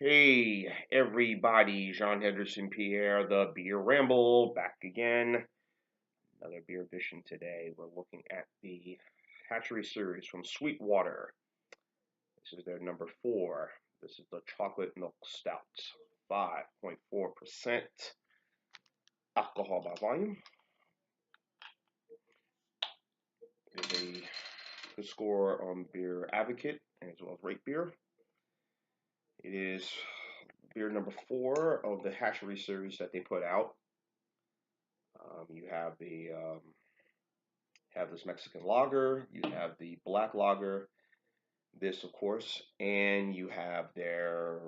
Hey, everybody, Jean Henderson Pierre, the Beer Ramble, back again. Another beer edition today. We're looking at the Hatchery series from SweetWater. This is their number 4. This is the Chocolate Milk Stout, 5.4% alcohol by volume. It is a good score on Beer Advocate as well as Rate Beer. It is beer number 4 of the Hatchery series that they put out. You have this Mexican lager, you have the black lager, this of course, and you have their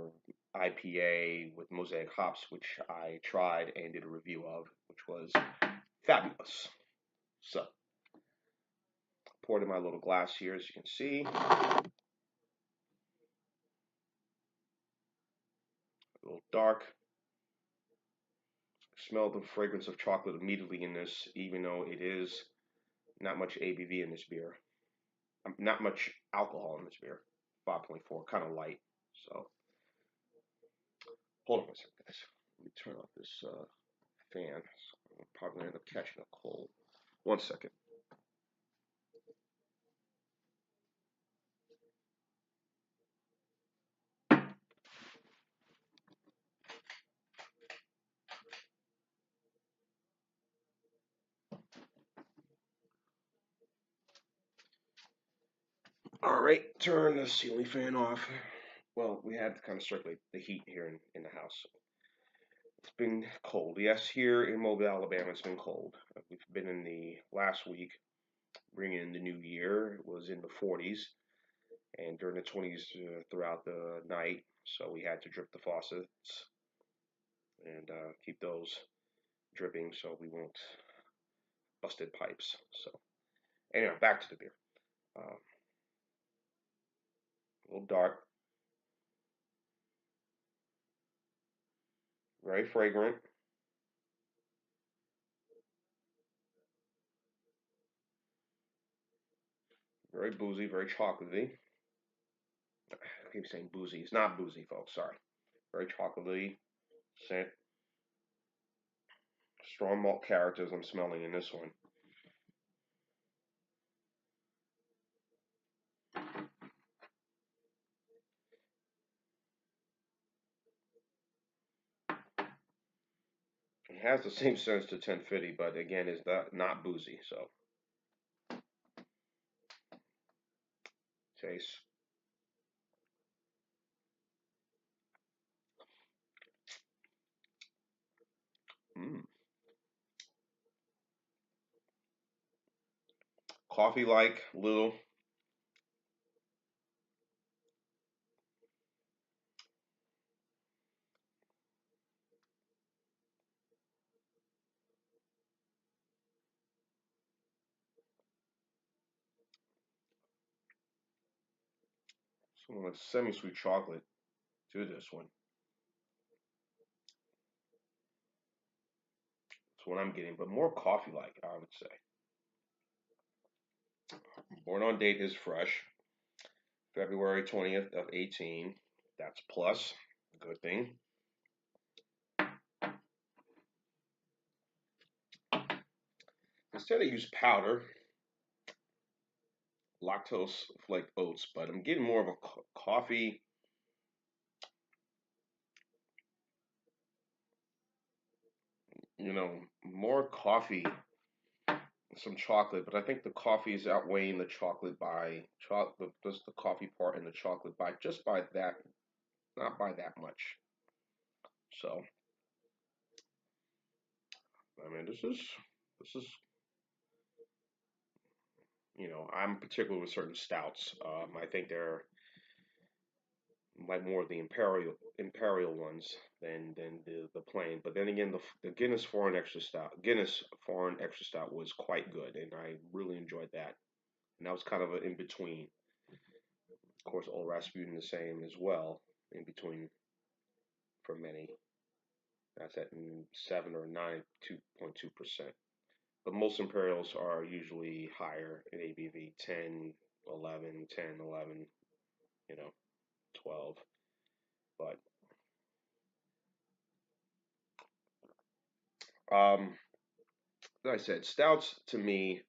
IPA with mosaic hops, which I tried and did a review of, which was fabulous. So, poured in my little glass here, as you can see. A little dark. Smell the fragrance of chocolate immediately in this, even though it is not much ABV in this beer. Not much alcohol in this beer. 5.4, kind of light. So, hold on a second, guys. Let me turn off this fan. So I'm probably going to end up catching a cold. 1 second. All right, turn the ceiling fan off. Well, we had to kind of circulate the heat here in the house. It's been cold. Yes, here in Mobile, Alabama, it's been cold. We've been in the last week, bringing in the new year. It was in the 40s and during the 20s throughout the night. So we had to drip the faucets and keep those dripping so we won't busted pipes. So anyway, back to the beer. A little dark, very fragrant, very boozy, very chocolatey. I keep saying boozy. It's not boozy, folks. Sorry. Very chocolatey scent. Strong malt characters I'm smelling in this one. It has the same sense to 1050, but again, it's not boozy. So, taste. Mm. Coffee-like, little. Some of semi-sweet chocolate to this one. That's what I'm getting, but more coffee-like, I would say. Born on date is fresh. February 20th of 18. That's plus. Good thing. Instead I use powder, lactose flaked oats, but I'm getting more of a coffee, more coffee, some chocolate, but I think the coffee is outweighing the chocolate by just the coffee part and the chocolate by just by that, not by that much. So, I mean, this is I'm particular with certain stouts. I think they're like more of the imperial ones than the plain. But then again, the Guinness foreign extra stout was quite good, and I really enjoyed that. And that was kind of an in between. Of course, Old Rasputin the same as well, in between for many. That's at 7 or 9, 2.2%. But most imperials are usually higher in ABV, 10, 11, 10, 11, 12. But Like I said, stouts to me,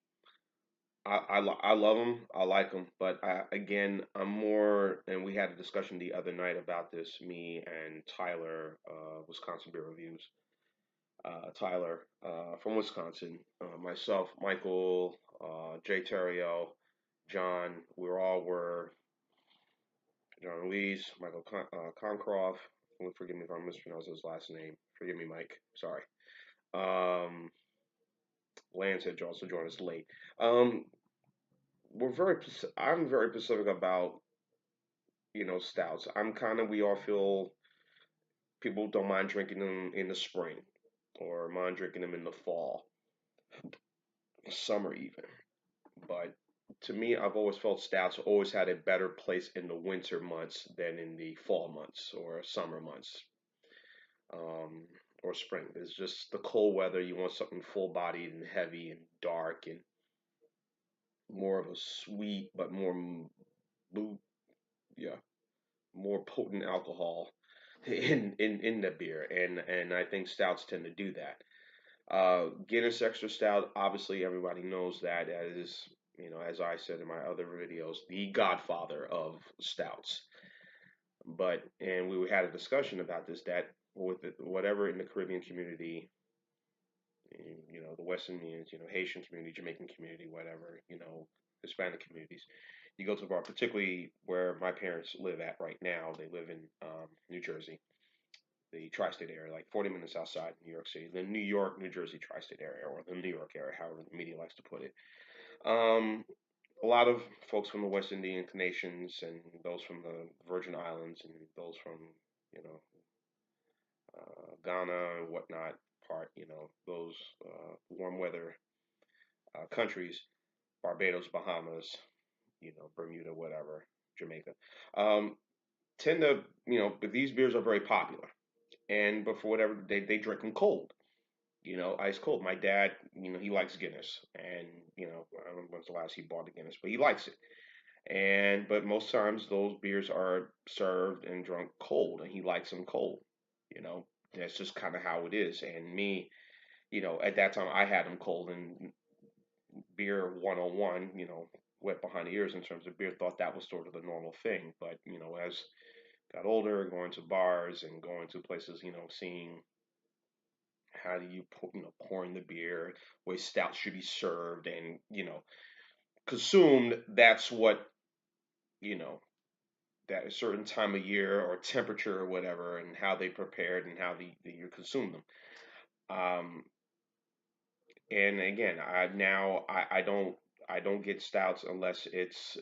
I love them. I like them, but again, I'm more. And we had a discussion the other night about this. Me and Tyler, Wisconsin Beer Reviews. Tyler from Wisconsin, myself, Michael, Jay Terrio, John. We all were John Lees, Michael Concroft. Forgive me if I'm mispronouncing his last name. Forgive me, Mike. Sorry. Um, Lance had also joined us late. Um, I'm very specific about stouts. I'm kind of. We all feel people don't mind drinking them in the spring or mind drinking them in the fall, summer even. But to me, I've always felt stouts always had a better place in the winter months than in the fall months or summer months, um, or spring. There's just the cold weather. You want something full bodied and heavy and dark and more of a sweet, but blue, yeah, more potent alcohol in the beer, and I think stouts tend to do that. Guinness Extra Stout, obviously everybody knows that as as I said in my other videos, the godfather of stouts. And we had a discussion about this that with whatever in the Caribbean community, the West Indians, Haitian community, Jamaican community, whatever, Hispanic communities, you go to a bar, particularly where my parents live at right now. They live in New Jersey, the tri-state area, like 40 minutes outside New York City, the New York, New Jersey tri-state area, or the New York area, however the media likes to put it. Um, a lot of folks from the West Indian nations and those from the Virgin Islands and those from, you know, Ghana and whatnot, those warm weather countries, Barbados, Bahamas, Bermuda, whatever, Jamaica, um, tend to, but these beers are very popular. But for whatever they drink them cold, ice cold. My dad, he likes Guinness, and I don't know when's the last he bought a Guinness, but he likes it. But most times those beers are served and drunk cold, and he likes them cold. You know, that's just kind of how it is. And me, at that time I had them cold, and beer 101, wet behind the ears in terms of beer, thought that was sort of the normal thing. But as got older, going to bars and going to places, seeing how do you pouring the beer, way stout should be served, and consumed. That's what you know that a certain time of year or temperature or whatever, and how they prepared and how you consume them. Um, and again, I don't get stouts unless it's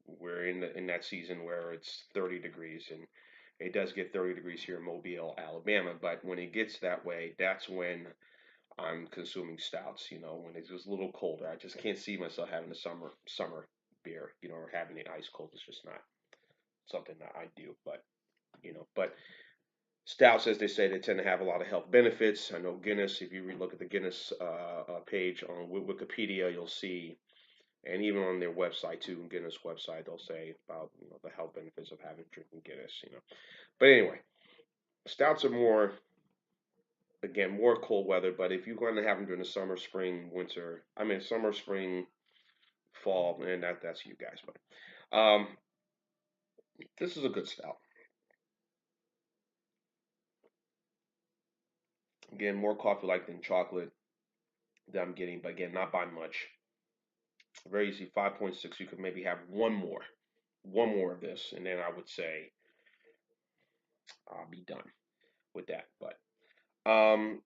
we're in that season where it's 30 degrees, and it does get 30 degrees here in Mobile, Alabama. But when it gets that way, that's when I'm consuming stouts. When it's just a little colder, I just can't see myself having a summer beer, or having it ice cold. It's just not something that I do. But stouts, as they say, they tend to have a lot of health benefits. I know Guinness. If you look at the Guinness page on Wikipedia, you'll see, and even on their website too, Guinness website, they'll say about the health benefits of having drinking Guinness. But anyway, stouts are more, again, more cold weather. But if you're going to have them during the summer, spring, winter, I mean summer, spring, fall, and that's you guys. But this is a good stout. Again, more coffee like than chocolate that I'm getting, but again, not by much. Very easy, 5.6. You could maybe have one more of this, and then I would say I'll be done with that. But um,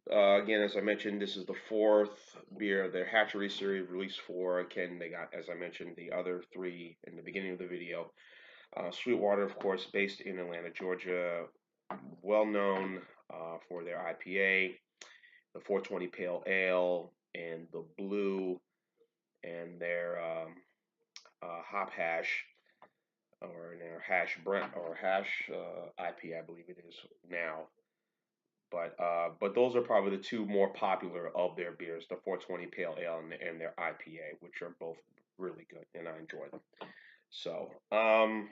again, as I mentioned, this is the fourth beer their Hatchery series released for. Again, they got, as I mentioned, the other three in the beginning of the video. SweetWater, of course, based in Atlanta, Georgia, well known for their IPA, the 420 Pale Ale, and the Blue, and their hop hash, or their hash Brent or hash IPA, I believe it is now. But those are probably the two more popular of their beers, the 420 Pale Ale and their IPA, which are both really good, and I enjoy them. So I'm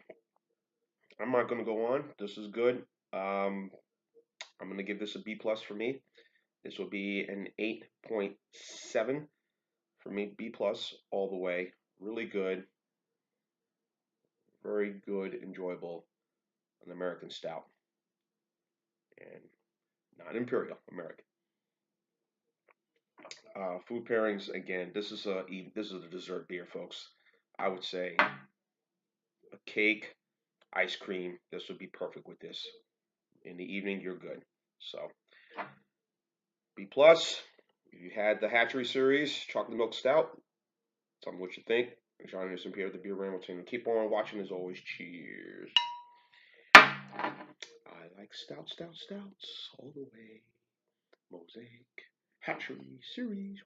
not going to go on. This is good. I'm going to give this a B plus for me. This will be an 8.7 for me, B plus all the way. Really good, very good, enjoyable, an American Stout, and not Imperial, American. Food pairings again. This is a dessert beer, folks. I would say a cake, ice cream. This would be perfect with this. In the evening, you're good. So B plus. If you had the Hatchery series, chocolate milk stout. Tell me what you think. John Anderson here at the Beer Ramilton. Keep on watching as always. Cheers. I like stouts all the way. Mosaic Hatchery series.